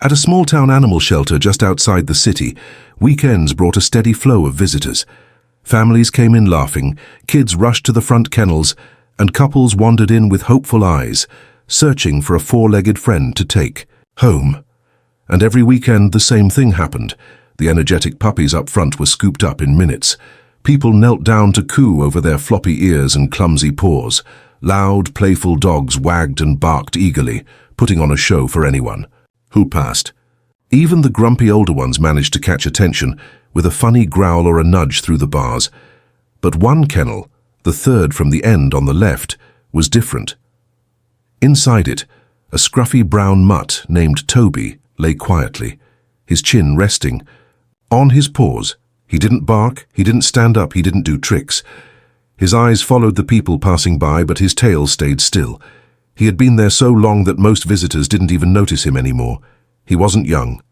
At a small-town animal shelter just outside the city, weekends brought a steady flow of visitors. Families came in laughing, kids rushed to the front kennels, and couples wandered in with hopeful eyes, searching for a four-legged friend to take home. And every weekend the same thing happened. The energetic puppies up front were scooped up in minutes. People knelt down to coo over their floppy ears and clumsy paws. Loud, playful dogs wagged and barked eagerly, putting on a show for anyone who passed. Even the grumpy older ones managed to catch attention with a funny growl or a nudge through the bars. But one kennel, the third from the end on the left, was different. Inside it, a scruffy brown mutt named Toby lay quietly, his chin resting on his paws. He didn't bark, he didn't stand up, he didn't do tricks. His eyes followed the people passing by, but his tail stayed still. He had been there so long that most visitors didn't even notice him anymore. He wasn't young.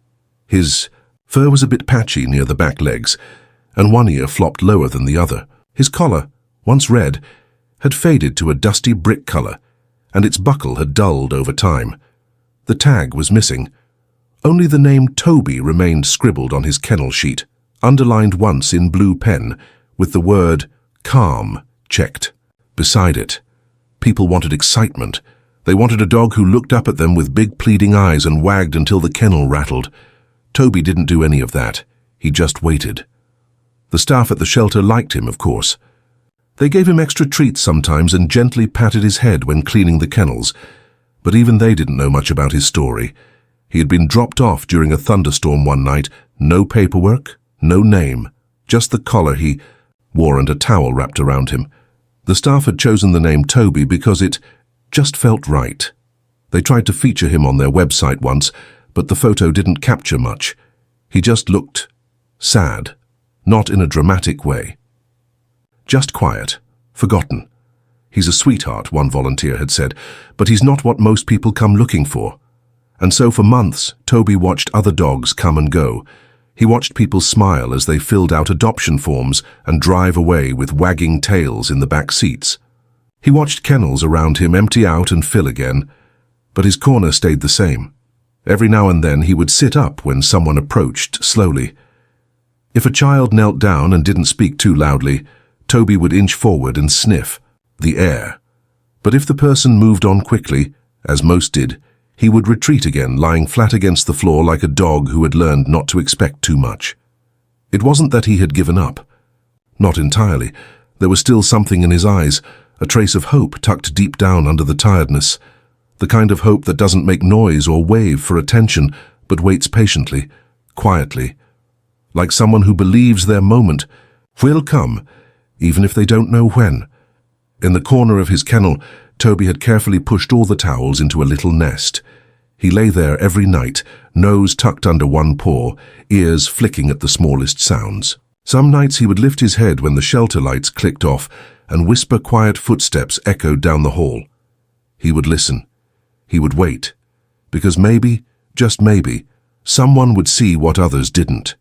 His fur was a bit patchy near the back legs, and one ear flopped lower than the other. His collar, once red, had faded to a dusty brick color, and its buckle had dulled over time. The tag was missing. Only the name Toby remained scribbled on his kennel sheet, underlined once in blue pen, with the word calm checked beside it. People wanted excitement. They wanted a dog who looked up at them with big pleading eyes and wagged until the kennel rattled. Toby didn't do any of that. He just waited. The staff at the shelter liked him, of course. They gave him extra treats sometimes and gently patted his head when cleaning the kennels, but even they didn't know much about his story. He had been dropped off during a thunderstorm one night, no paperwork, no name, just the collar he wore and a towel wrapped around him. The staff had chosen the name Toby because it just felt right. They tried to feature him on their website once, but the photo didn't capture much. He just looked sad, not in a dramatic way. Just quiet, forgotten. He's a sweetheart, one volunteer had said, but he's not what most people come looking for. And so for months, Toby watched other dogs come and go. He watched people smile as they filled out adoption forms and drive away with wagging tails in the back seats. He watched kennels around him empty out and fill again, but his corner stayed the same. Every now and then he would sit up when someone approached slowly. If a child knelt down and didn't speak too loudly, Toby would inch forward and sniff the air. But if the person moved on quickly, as most did, he would retreat again, lying flat against the floor like a dog who had learned not to expect too much. It wasn't that he had given up. Not entirely. There was still something in his eyes, a trace of hope tucked deep down under the tiredness, the kind of hope that doesn't make noise or wave for attention, but waits patiently, quietly, like someone who believes their moment will come, even if they don't know when. In the corner of his kennel, Toby had carefully pushed all the towels into a little nest. He lay there every night, nose tucked under one paw, ears flicking at the smallest sounds. Some nights he would lift his head when the shelter lights clicked off and whisper quiet footsteps echoed down the hall. He would listen. He would wait. Because maybe, just maybe, someone would see what others didn't.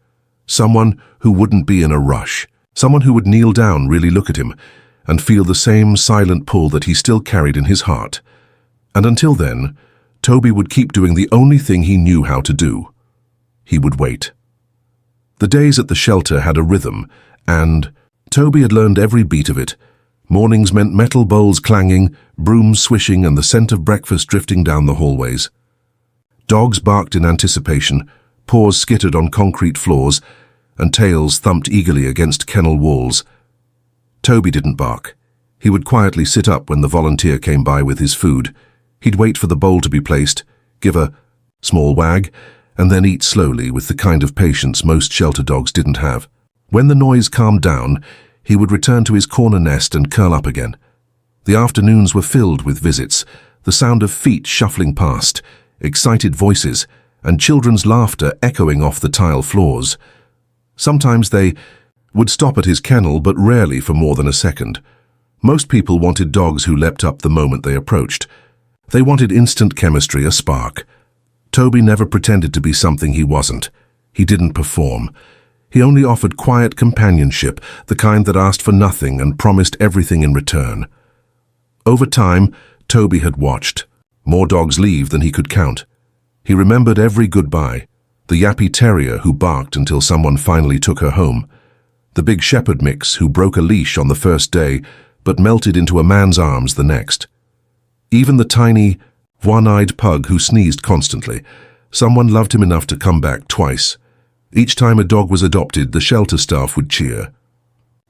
Someone who wouldn't be in a rush. Someone who would kneel down, really look at him, and feel the same silent pull that he still carried in his heart. And until then, Toby would keep doing the only thing he knew how to do. He would wait. The days at the shelter had a rhythm, and Toby had learned every beat of it. Mornings meant metal bowls clanging, brooms swishing, and the scent of breakfast drifting down the hallways. Dogs barked in anticipation, paws skittered on concrete floors, and tails thumped eagerly against kennel walls. Toby didn't bark. He would quietly sit up when the volunteer came by with his food. He'd wait for the bowl to be placed, give a small wag, and then eat slowly with the kind of patience most shelter dogs didn't have. When the noise calmed down, he would return to his corner nest and curl up again. The afternoons were filled with visits, the sound of feet shuffling past, excited voices, and children's laughter echoing off the tile floors. Sometimes they would stop at his kennel, but rarely for more than a second. Most people wanted dogs who leapt up the moment they approached. They wanted instant chemistry, a spark. Toby never pretended to be something he wasn't. He didn't perform. He only offered quiet companionship, the kind that asked for nothing and promised everything in return. Over time, Toby had watched more dogs leave than he could count. He remembered every goodbye. The yappy terrier who barked until someone finally took her home. The big shepherd mix who broke a leash on the first day but melted into a man's arms the next. Even the tiny, one-eyed pug who sneezed constantly. Someone loved him enough to come back twice. Each time a dog was adopted, the shelter staff would cheer.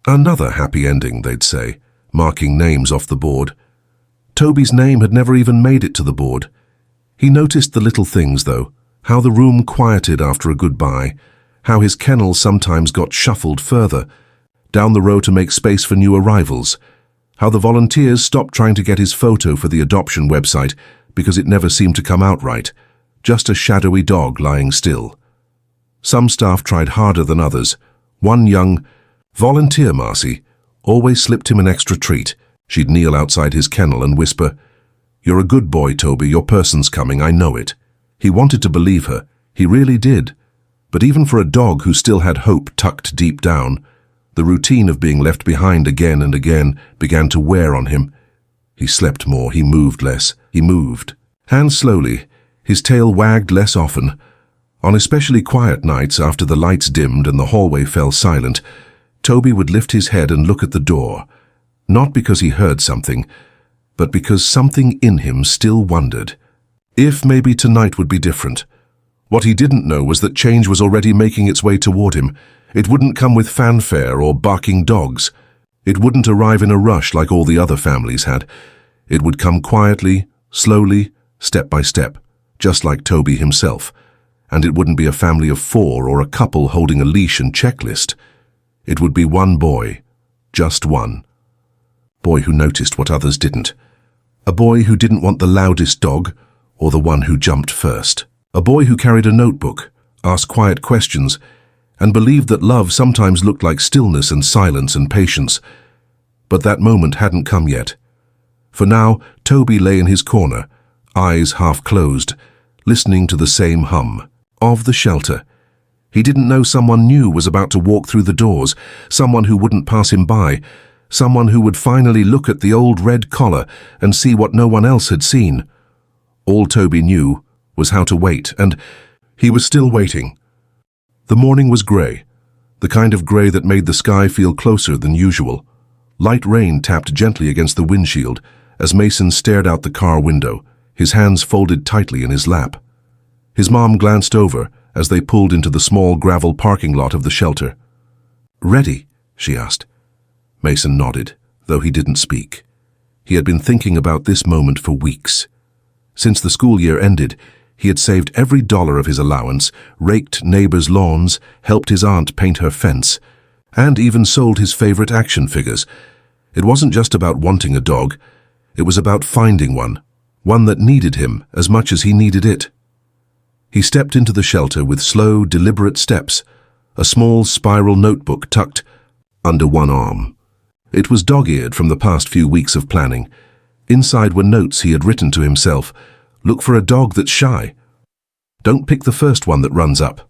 Another happy ending, they'd say, marking names off the board. Toby's name had never even made it to the board. He noticed the little things, though, how the room quieted after a goodbye, how his kennel sometimes got shuffled further, down the row to make space for new arrivals, how the volunteers stopped trying to get his photo for the adoption website because it never seemed to come out right, just a shadowy dog lying still. Some staff tried harder than others. One young volunteer, Marcy, always slipped him an extra treat. She'd kneel outside his kennel and whisper, "You're a good boy, Toby, your person's coming, I know it." He wanted to believe her. He really did. But even for a dog who still had hope tucked deep down, the routine of being left behind again and again began to wear on him. He slept more, he moved less. He moved. Hands slowly, his tail wagged less often. On especially quiet nights after the lights dimmed and the hallway fell silent, Toby would lift his head and look at the door, not because he heard something, but because something in him still wondered if maybe tonight would be different. What he didn't know was that change was already making its way toward him. It wouldn't come with fanfare or barking dogs. It wouldn't arrive in a rush like all the other families had. It would come quietly, slowly, step by step, just like Toby himself. And it wouldn't be a family of 4 or a couple holding a leash and checklist. It would be one boy, just one. Boy who noticed what others didn't. A boy who didn't want the loudest dog or the one who jumped first. A boy who carried a notebook, asked quiet questions, and believed that love sometimes looked like stillness and silence and patience. But that moment hadn't come yet. For now, Toby lay in his corner, eyes half closed, listening to the same hum of the shelter. He didn't know someone new was about to walk through the doors, someone who wouldn't pass him by, someone who would finally look at the old red collar and see what no one else had seen. All Toby knew was how to wait, and he was still waiting. The morning was grey, the kind of grey that made the sky feel closer than usual. Light rain tapped gently against the windshield as Mason stared out the car window, his hands folded tightly in his lap. His mom glanced over as they pulled into the small gravel parking lot of the shelter. "Ready?" she asked. Mason nodded, though he didn't speak. He had been thinking about this moment for weeks. Since the school year ended, he had saved every dollar of his allowance, raked neighbors' lawns, helped his aunt paint her fence, and even sold his favorite action figures. It wasn't just about wanting a dog. It was about finding one that needed him as much as he needed it. He stepped into the shelter with slow, deliberate steps, a small spiral notebook tucked under one arm. It was dog-eared from the past few weeks of planning. Inside were notes he had written to himself. Look for a dog that's shy. Don't pick the first one that runs up.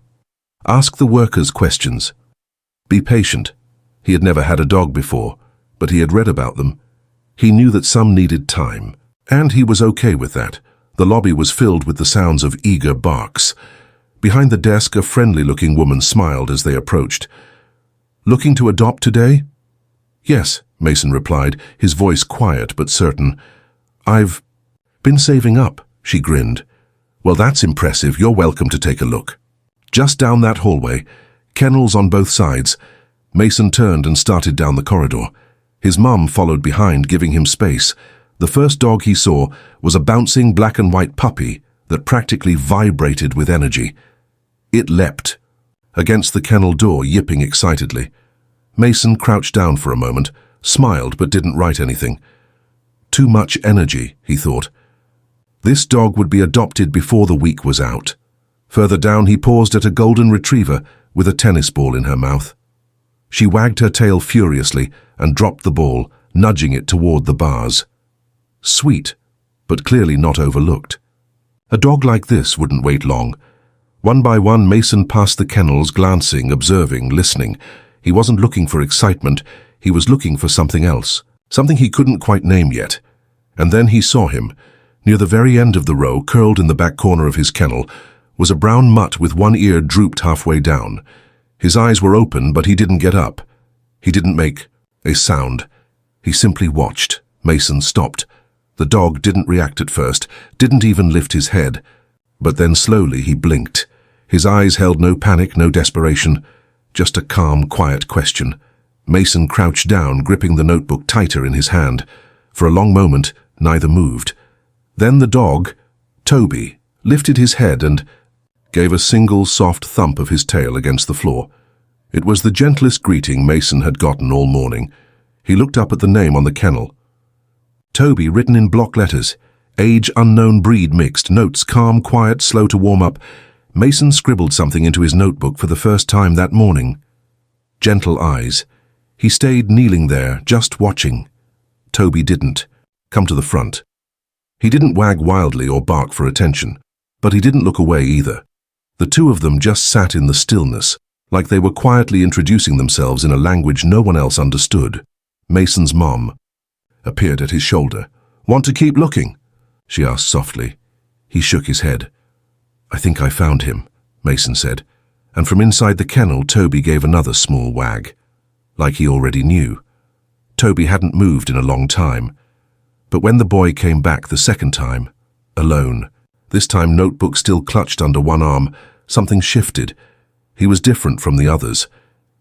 Ask the workers questions. Be patient. He had never had a dog before, but he had read about them. He knew that some needed time, and he was okay with that. The lobby was filled with the sounds of eager barks. Behind the desk, a friendly-looking woman smiled as they approached. "Looking to adopt today?" "Yes," Mason replied, his voice quiet but certain. "I've been saving up," she grinned. "Well, that's impressive. You're welcome to take a look." Just down that hallway, kennels on both sides. Mason turned and started down the corridor. His mum followed behind, giving him space. The first dog he saw was a bouncing black and white puppy that practically vibrated with energy. It leapt against the kennel door, yipping excitedly. Mason crouched down for a moment, smiled but didn't write anything. Too much energy, he thought. This dog would be adopted before the week was out. Further down, he paused at a golden retriever with a tennis ball in her mouth. She wagged her tail furiously and dropped the ball, nudging it toward the bars. Sweet, but clearly not overlooked. A dog like this wouldn't wait long. One by one, Mason passed the kennels, glancing, observing, listening. He wasn't looking for excitement. He was looking for something else, something he couldn't quite name yet. And then he saw him, Near the very end of the row, curled in the back corner of his kennel, was a brown mutt with one ear drooped halfway down. His eyes were open, but he didn't get up. He didn't make a sound. He simply watched. Mason stopped. The dog didn't react at first, didn't even lift his head. But then slowly he blinked. His eyes held no panic, no desperation, just a calm, quiet question. Mason crouched down, gripping the notebook tighter in his hand. For a long moment, neither moved. Then the dog, Toby, lifted his head and gave a single soft thump of his tail against the floor. It was the gentlest greeting Mason had gotten all morning. He looked up at the name on the kennel. Toby, written in block letters. Age unknown, breed mixed, notes calm, quiet, slow to warm up. Mason scribbled something into his notebook for the first time that morning. Gentle eyes. He stayed kneeling there, just watching. Toby didn't come to the front. He didn't wag wildly or bark for attention, but he didn't look away either. The two of them just sat in the stillness, like they were quietly introducing themselves in a language no one else understood. Mason's mom appeared at his shoulder. "Want to keep looking?" she asked softly. He shook his head. "I think I found him," Mason said, and from inside the kennel Toby gave another small wag, like he already knew. Toby hadn't moved in a long time. But when the boy came back the second time, alone, this time notebook still clutched under one arm, something shifted. He was different from the others.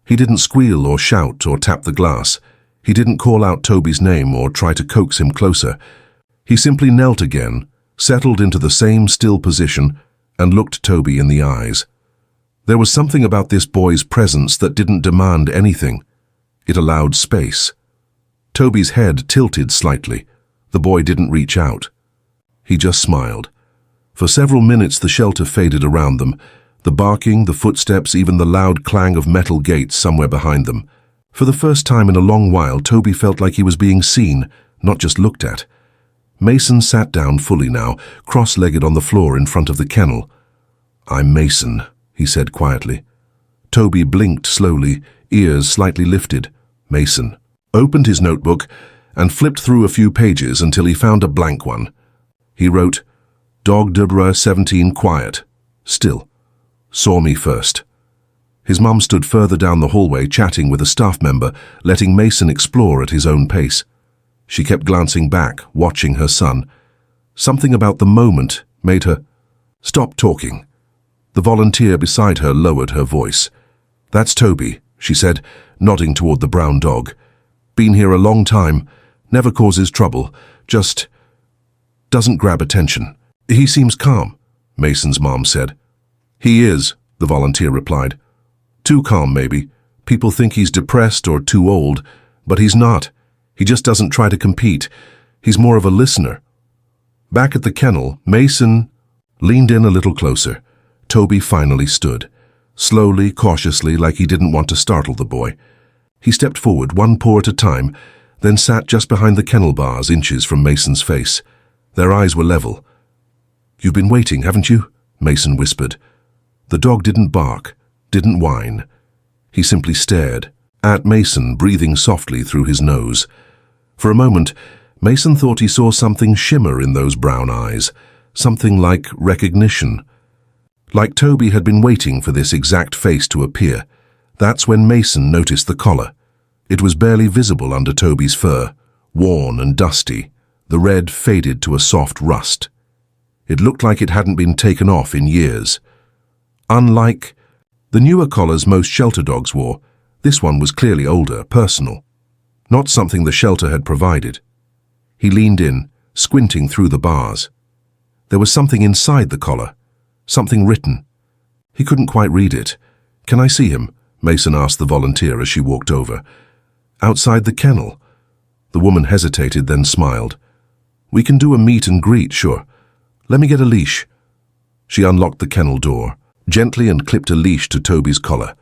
He didn't squeal or shout or tap the glass. He didn't call out Toby's name or try to coax him closer. He simply knelt again, settled into the same still position, and looked Toby in the eyes. There was something about this boy's presence that didn't demand anything. It allowed space. Toby's head tilted slightly. The boy didn't reach out. He just smiled. For several minutes the shelter faded around them, the barking, the footsteps, even the loud clang of metal gates somewhere behind them. For the first time in a long while, Toby felt like he was being seen, not just looked at. Mason sat down fully now, cross-legged on the floor in front of the kennel. "I'm Mason," he said quietly. Toby blinked slowly, ears slightly lifted. Mason opened his notebook and flipped through a few pages until he found a blank one. He wrote, "Dog Deborah 17 quiet. Still. Saw me first." His mum stood further down the hallway chatting with a staff member, letting Mason explore at his own pace. She kept glancing back, watching her son. Something about the moment made her stop talking. The volunteer beside her lowered her voice. "That's Toby," she said, nodding toward the brown dog. "Been here a long time. Never causes trouble, just doesn't grab attention. He seems calm," Mason's mom said. "He is," the volunteer replied. "Too calm, maybe. People think he's depressed or too old, but he's not. He just doesn't try to compete. He's more of a listener." Back at the kennel, Mason leaned in a little closer. Toby finally stood, slowly, cautiously, like he didn't want to startle the boy. He stepped forward, one paw at a time, then sat just behind the kennel bars, inches from Mason's face. Their eyes were level. "You've been waiting, haven't you?" Mason whispered. The dog didn't bark, didn't whine. He simply stared at Mason, breathing softly through his nose. For a moment, Mason thought he saw something shimmer in those brown eyes, something like recognition. Like Toby had been waiting for this exact face to appear. That's when Mason noticed the collar. It was barely visible under Toby's fur, worn and dusty. The red faded to a soft rust. It looked like it hadn't been taken off in years. Unlike the newer collars most shelter dogs wore, this one was clearly older, personal. Not something the shelter had provided. He leaned in, squinting through the bars. There was something inside the collar, something written. He couldn't quite read it. "Can I see him?" Mason asked the volunteer as she walked over. "Outside the kennel." The woman hesitated, then smiled. "We can do a meet and greet, sure. Let me get a leash." She unlocked the kennel door, gently, and clipped a leash to Toby's collar.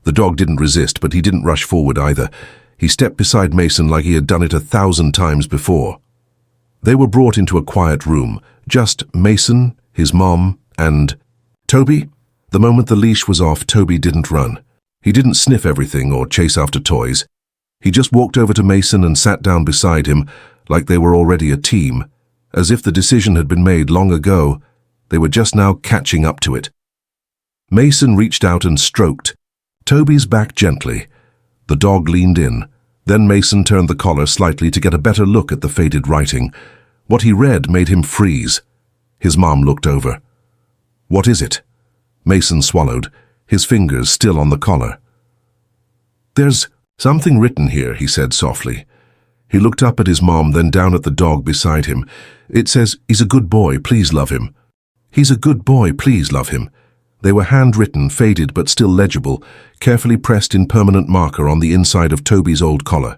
The dog didn't resist, but he didn't rush forward either. He stepped beside Mason like he had done it 1,000 times before. They were brought into a quiet room, just Mason, his mom, and Toby. The moment the leash was off, Toby didn't run. He didn't sniff everything or chase after toys. He just walked over to Mason and sat down beside him like they were already a team. as if the decision had been made long ago. They were just now catching up to it. Mason reached out and stroked Toby's back gently. The dog leaned in. Then Mason turned the collar slightly to get a better look at the faded writing. What he read made him freeze. His mom looked over. "What is it?" Mason swallowed, his fingers still on the collar. "There's something written here," he said softly. He looked up at his mom, then down at the dog beside him. "It says, 'He's a good boy, please love him.' He's a good boy, please love him." They were handwritten, faded but still legible, carefully pressed in permanent marker on the inside of Toby's old collar.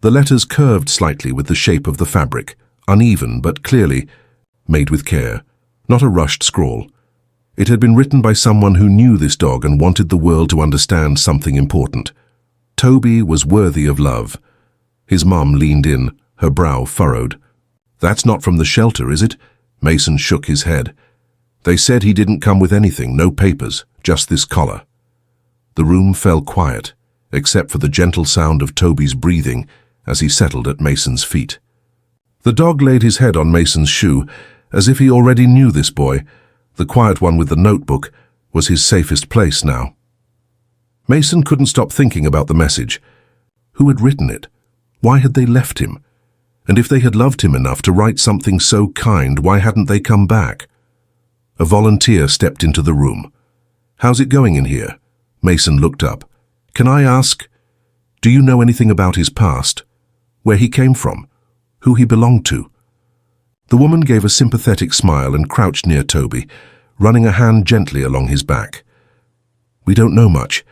The letters curved slightly with the shape of the fabric, uneven but clearly made with care, not a rushed scrawl. It had been written by someone who knew this dog and wanted the world to understand something important. Toby was worthy of love. His mom leaned in, her brow furrowed. "That's not from the shelter, is it?" Mason shook his head. "They said he didn't come with anything, no papers, just this collar." The room fell quiet, except for the gentle sound of Toby's breathing as he settled at Mason's feet. The dog laid his head on Mason's shoe, as if he already knew this boy. The quiet one with the notebook was his safest place now. Mason couldn't stop thinking about the message. Who had written it? Why had they left him? And if they had loved him enough to write something so kind, why hadn't they come back? A volunteer stepped into the room. "How's it going in here?" Mason looked up. "Can I ask, do you know anything about his past? Where he came from? Who he belonged to?" The woman gave a sympathetic smile and crouched near Toby, running a hand gently along his back. "We don't know much.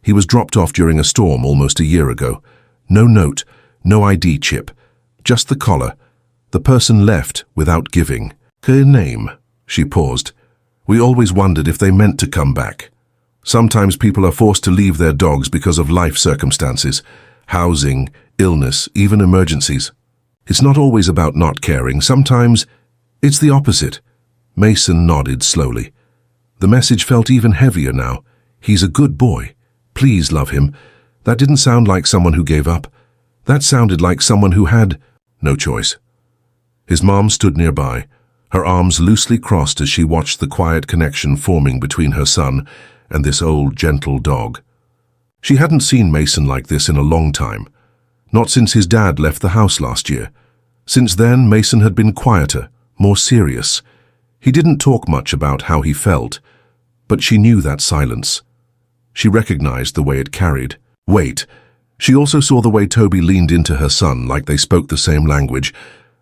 He was dropped off during a storm almost a year ago. No note, no ID chip, just the collar. The person left without giving. Her name?" She paused. "We always wondered if they meant to come back. Sometimes people are forced to leave their dogs because of life circumstances, housing, illness, even emergencies. It's not always about not caring. Sometimes it's the opposite." Mason nodded slowly. The message felt even heavier now. "He's a good boy. Please love him." That didn't sound like someone who gave up. That sounded like someone who had no choice. His mom stood nearby, her arms loosely crossed as she watched the quiet connection forming between her son and this old, gentle dog. She hadn't seen Mason like this in a long time. Not since his dad left the house last year. Since then, Mason had been quieter, more serious. He didn't talk much about how he felt, but she knew that silence. She recognized the way it carried weight. She also saw the way Toby leaned into her son like they spoke the same language.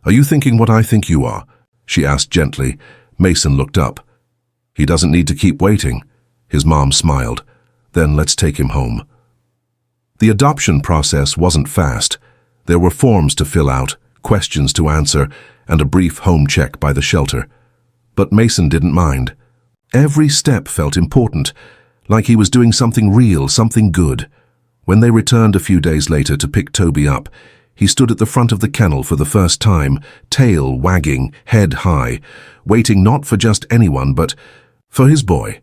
"Are you thinking what I think you are?" she asked gently. Mason looked up. "He doesn't need to keep waiting." His mom smiled. "Then let's take him home." The adoption process wasn't fast. There were forms to fill out, questions to answer, and a brief home check by the shelter. But Mason didn't mind. Every step felt important, like he was doing something real, something good. When they returned a few days later to pick Toby up, he stood at the front of the kennel for the first time, tail wagging, head high, waiting not for just anyone, but for his boy.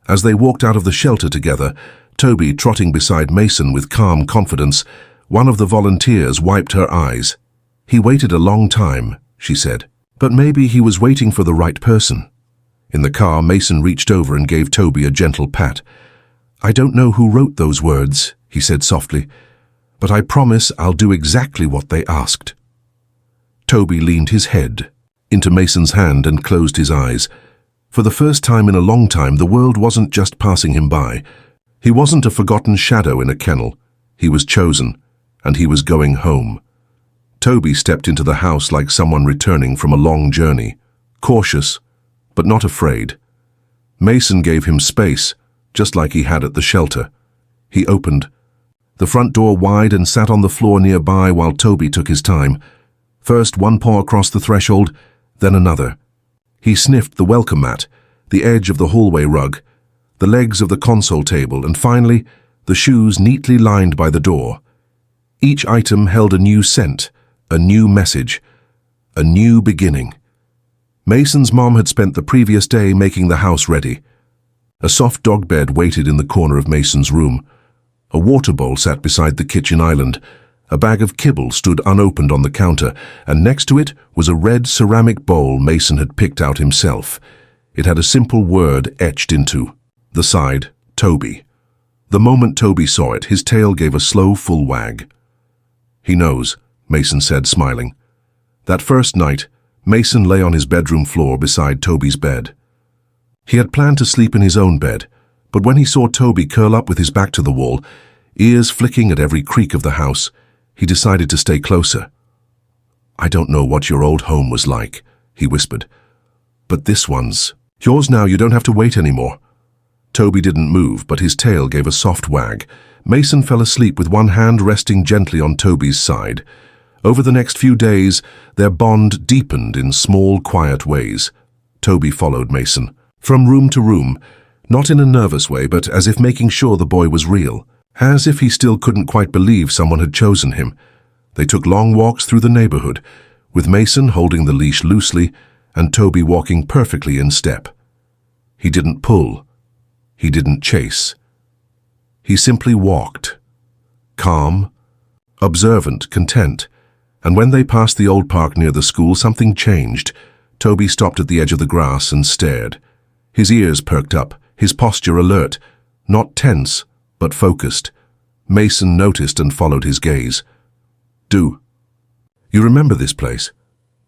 As they walked out of the shelter together, Toby trotting beside Mason with calm confidence, one of the volunteers wiped her eyes. "He waited a long time," she said, "but maybe he was waiting for the right person." In the car, Mason reached over and gave Toby a gentle pat. "I don't know who wrote those words," he said softly, "but I promise I'll do exactly what they asked." Toby leaned his head into Mason's hand and closed his eyes. For the first time in a long time, the world wasn't just passing him by. He wasn't a forgotten shadow in a kennel. He was chosen, and he was going home. Toby stepped into the house like someone returning from a long journey, cautious, but not afraid. Mason gave him space, just like he had at the shelter. He opened the front door wide and sat on the floor nearby while Toby took his time. First one paw across the threshold, then another. He sniffed the welcome mat, the edge of the hallway rug, the legs of the console table, and finally, the shoes neatly lined by the door. Each item held a new scent, a new message, a new beginning. Mason's mom had spent the previous day making the house ready. A soft dog bed waited in the corner of Mason's room. A water bowl sat beside the kitchen island, A bag of kibble stood unopened on the counter, and next to it was a red ceramic bowl Mason had picked out himself. It had a simple word etched into the side, Toby. The moment Toby saw it, his tail gave a slow, full wag. "He knows," Mason said, smiling. That first night, Mason lay on his bedroom floor beside Toby's bed. He had planned to sleep in his own bed, but when he saw Toby curl up with his back to the wall, ears flicking at every creak of the house, he decided to stay closer. "I don't know what your old home was like," he whispered, "but this one's yours now. You don't have to wait anymore." Toby didn't move, but his tail gave a soft wag. Mason fell asleep with one hand resting gently on Toby's side. Over the next few days, their bond deepened in small, quiet ways. Toby followed Mason from room to room, not in a nervous way, but as if making sure the boy was real, as if he still couldn't quite believe someone had chosen him. They took long walks through the neighborhood, with Mason holding the leash loosely and Toby walking perfectly in step. He didn't pull. He didn't chase. He simply walked, calm, observant, content. And when they passed the old park near the school, something changed. Toby stopped at the edge of the grass and stared. His ears perked up, his posture alert, not tense, but focused. Mason noticed and followed his gaze. "Do you remember this place?"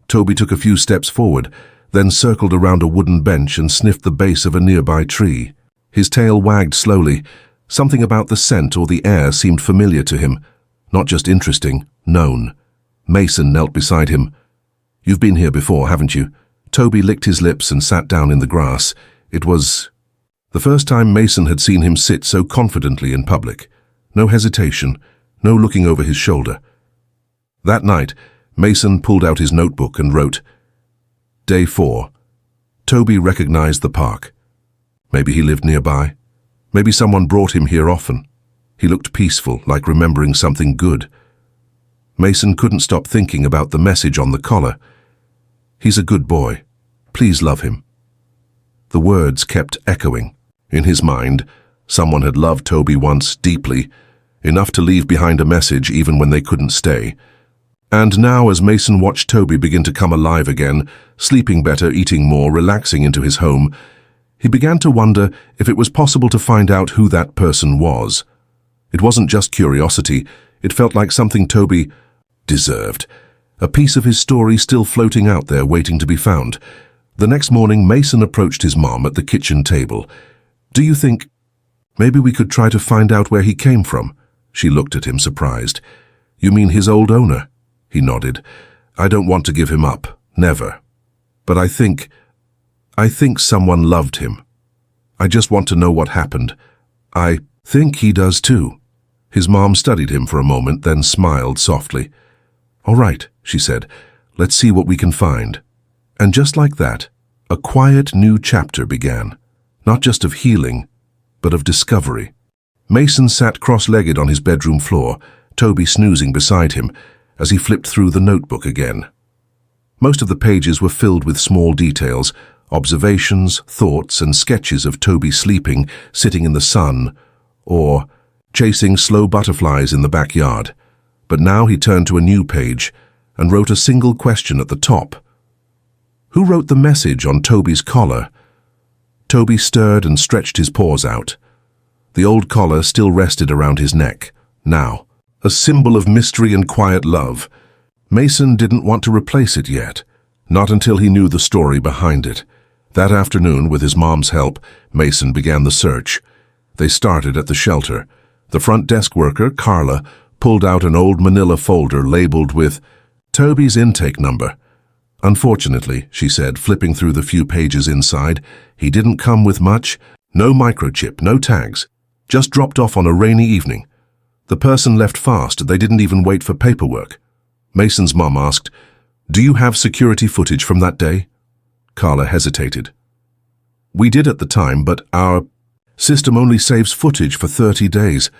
Toby took a few steps forward, then circled around a wooden bench and sniffed the base of a nearby tree. His tail wagged slowly. Something about the scent or the air seemed familiar to him, not just interesting, known. Mason knelt beside him. "You've been here before, haven't you?" Toby licked his lips and sat down in the grass. It was the first time Mason had seen him sit so confidently in public. No hesitation, no looking over his shoulder. That night, Mason pulled out his notebook and wrote, "Day 4. Toby recognized the park. Maybe he lived nearby. Maybe someone brought him here often. He looked peaceful, like remembering something good." Mason couldn't stop thinking about the message on the collar. "He's a good boy. Please love him." The words kept echoing. In his mind, someone had loved Toby once deeply, enough to leave behind a message even when they couldn't stay. And now, as Mason watched Toby begin to come alive again, sleeping better, eating more, relaxing into his home, he began to wonder if it was possible to find out who that person was. It wasn't just curiosity. It felt like something Toby deserved. A piece of his story still floating out there, waiting to be found. The next morning, Mason approached his mom at the kitchen table. "Do you think maybe we could try to find out where he came from?" She looked at him, surprised. "You mean his old owner?" He nodded. "I don't want to give him up. Never. But I think someone loved him. I just want to know what happened. I think he does too." His mom studied him for a moment, then smiled softly. "All right," she said. "Let's see what we can find." And just like that, a quiet new chapter began, not just of healing, but of discovery. Mason sat cross-legged on his bedroom floor, Toby snoozing beside him, as he flipped through the notebook again. Most of the pages were filled with small details, observations, thoughts, and sketches of Toby sleeping, sitting in the sun, or chasing slow butterflies in the backyard. But now he turned to a new page and wrote a single question at the top. Who wrote the message on Toby's collar? Toby stirred and stretched his paws out. The old collar still rested around his neck, now, a symbol of mystery and quiet love. Mason didn't want to replace it yet, not until he knew the story behind it. That afternoon, with his mom's help, Mason began the search. They started at the shelter. The front desk worker, Carla, pulled out an old manila folder labeled with Toby's intake number. "Unfortunately," she said, flipping through the few pages inside, "he didn't come with much. No microchip, no tags. Just dropped off on a rainy evening. The person left fast. They didn't even wait for paperwork." Mason's mom asked, "Do you have security footage from that day?" Carla hesitated. "We did at the time, but our system only saves footage for 30 days.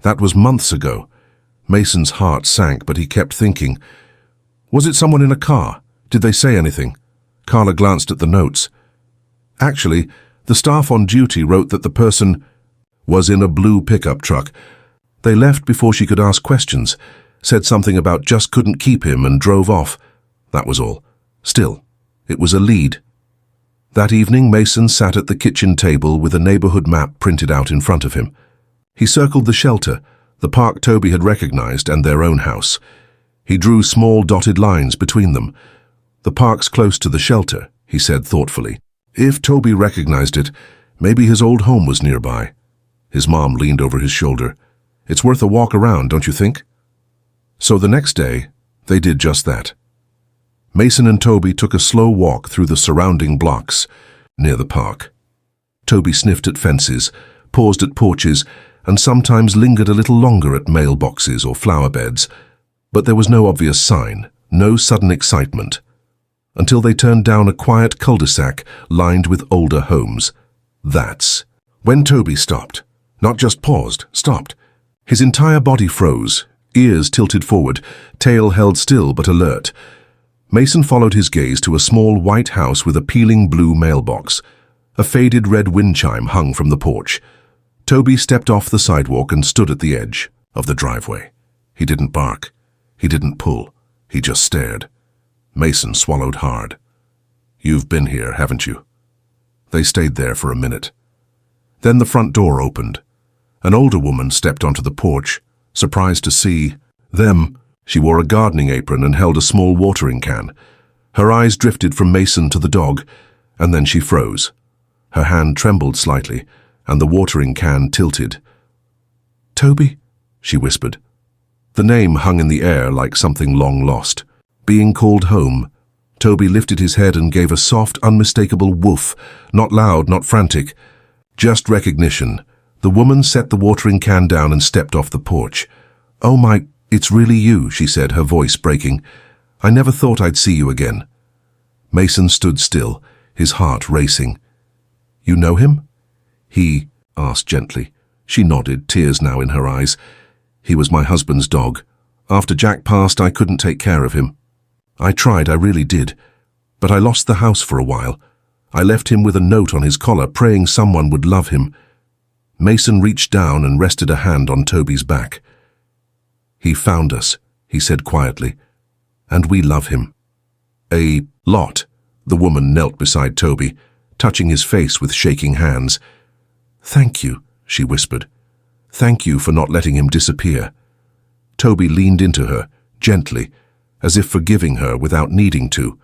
That was months ago." Mason's heart sank, but he kept thinking. "Was it someone in a car? Did they say anything?" Carla glanced at the notes. "Actually, the staff on duty wrote that the person was in a blue pickup truck. They left before she could ask questions. said something about just couldn't keep him and drove off. That was all. Still, it was a lead. That evening, Mason sat at the kitchen table with a neighborhood map printed out in front of him. He circled the shelter, the park Toby had recognized, and their own house. He drew small dotted lines between them. The park's close to the shelter, he said thoughtfully. If Toby recognized it, maybe his old home was nearby. His mom leaned over his shoulder. It's worth a walk around, don't you think? So the next day, they did just that. Mason and Toby took a slow walk through the surrounding blocks near the park. Toby sniffed at fences, paused at porches, and sometimes lingered a little longer at mailboxes or flower beds. But there was no obvious sign, no sudden excitement, until they turned down a quiet cul-de-sac lined with older homes. That's when Toby stopped. Not just paused, stopped. His entire body froze, ears tilted forward, tail held still but alert. Mason followed his gaze to a small white house with a peeling blue mailbox. A faded red wind chime hung from the porch. Toby stepped off the sidewalk and stood at the edge of the driveway. He didn't bark. He didn't pull. He just stared. Mason swallowed hard. "You've been here, haven't you?" They stayed there for a minute. Then the front door opened. An older woman stepped onto the porch, surprised to see them. She wore a gardening apron and held a small watering can. Her eyes drifted from Mason to the dog, and then she froze. Her hand trembled slightly, and the watering can tilted. "Toby?" she whispered. The name hung in the air like something long lost. Being called home, Toby lifted his head and gave a soft, unmistakable woof, not loud, not frantic, just recognition. The woman set the watering can down and stepped off the porch. "Oh my, it's really you," she said, her voice breaking. "I never thought I'd see you again." Mason stood still, his heart racing. "You know him?" He asked gently. She nodded, tears now in her eyes. "He was my husband's dog. After Jack passed, I couldn't take care of him. I tried, I really did. But I lost the house for a while. I left him with a note on his collar, praying someone would love him." Mason reached down and rested a hand on Toby's back. "He found us," he said quietly, "and we love him." "A lot." The woman knelt beside Toby, touching his face with shaking hands. "Thank you," she whispered. "Thank you for not letting him disappear." Toby leaned into her, gently, as if forgiving her without needing to.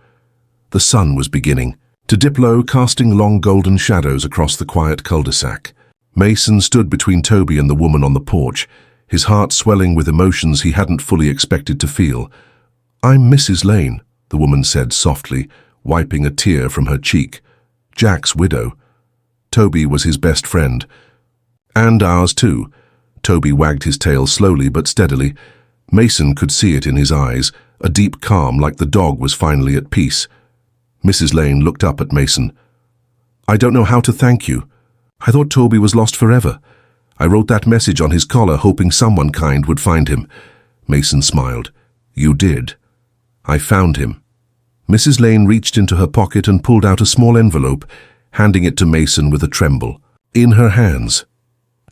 The sun was beginning to dip low, casting long golden shadows across the quiet cul-de-sac. Mason stood between Toby and the woman on the porch, his heart swelling with emotions he hadn't fully expected to feel. "I'm Mrs. Lane," the woman said softly, wiping a tear from her cheek. "Jack's widow. Toby was his best friend. And ours too." Toby wagged his tail slowly but steadily. Mason could see it in his eyes, a deep calm like the dog was finally at peace. Mrs. Lane looked up at Mason. "I don't know how to thank you. I thought Toby was lost forever. I wrote that message on his collar hoping someone kind would find him." Mason smiled. "You did. I found him." Mrs. Lane reached into her pocket and pulled out a small envelope, handing it to Mason with a tremble. In her hands.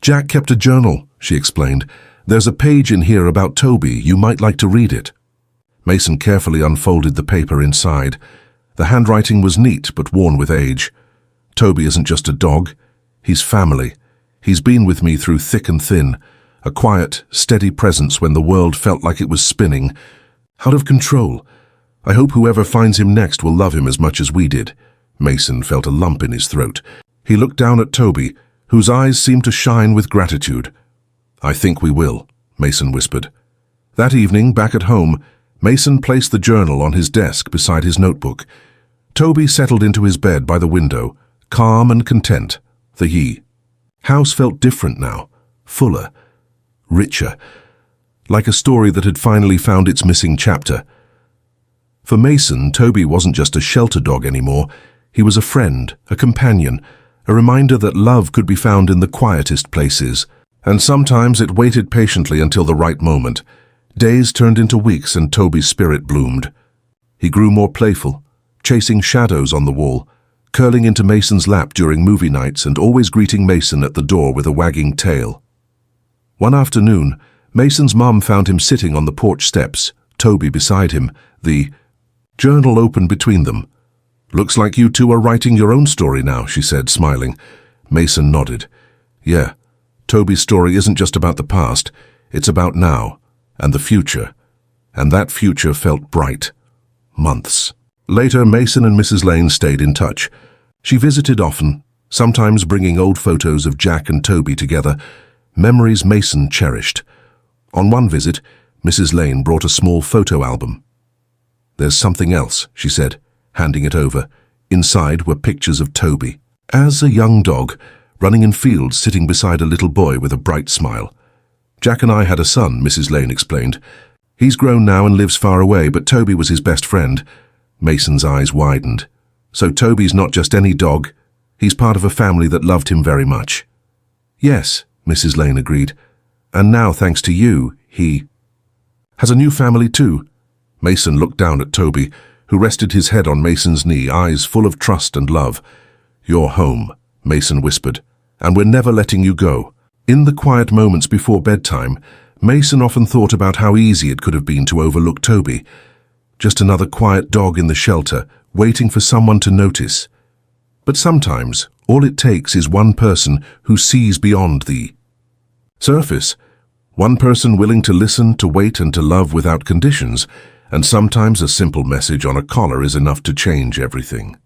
"Jack kept a journal," she explained. "There's a page in here about Toby. You might like to read it." Mason carefully unfolded the paper inside. The handwriting was neat but worn with age. "Toby isn't just a dog. He's family. He's been with me through thick and thin, a quiet, steady presence when the world felt like it was spinning. Out of control. I hope whoever finds him next will love him as much as we did." Mason felt a lump in his throat. He looked down at Toby, whose eyes seemed to shine with gratitude. "I think we will," Mason whispered. That evening, back at home, Mason placed the journal on his desk beside his notebook. Toby settled into his bed by the window, calm and content, the house felt different now, fuller, richer, like a story that had finally found its missing chapter. For Mason, Toby wasn't just a shelter dog anymore. He was a friend, a companion, a reminder that love could be found in the quietest places. And sometimes it waited patiently until the right moment. Days turned into weeks and Toby's spirit bloomed. He grew more playful, chasing shadows on the wall, curling into Mason's lap during movie nights and always greeting Mason at the door with a wagging tail. One afternoon, Mason's mum found him sitting on the porch steps, Toby beside him, the journal open between them. "Looks like you two are writing your own story now," she said, smiling. Mason nodded. "Yeah, Toby's story isn't just about the past, it's about now, and the future. And that future felt bright. Months. Later, Mason and Mrs. Lane stayed in touch. She visited often, sometimes bringing old photos of Jack and Toby together, memories Mason cherished. On one visit, Mrs. Lane brought a small photo album. "There's something else," she said, handing it over. Inside were pictures of Toby, as a young dog, running in fields sitting beside a little boy with a bright smile. "Jack and I had a son," Mrs. Lane explained. "He's grown now and lives far away, but Toby was his best friend." Mason's eyes widened. "So Toby's not just any dog. He's part of a family that loved him very much." "Yes," Mrs. Lane agreed. "And now, thanks to you, he has a new family too." Mason looked down at Toby, who rested his head on Mason's knee, eyes full of trust and love. "You're home," Mason whispered, "and we're never letting you go." In the quiet moments before bedtime, Mason often thought about how easy it could have been to overlook Toby. Just another quiet dog in the shelter, waiting for someone to notice. But sometimes, all it takes is one person who sees beyond the surface. One person willing to listen, to wait, and to love without conditions. And sometimes a simple message on a collar is enough to change everything.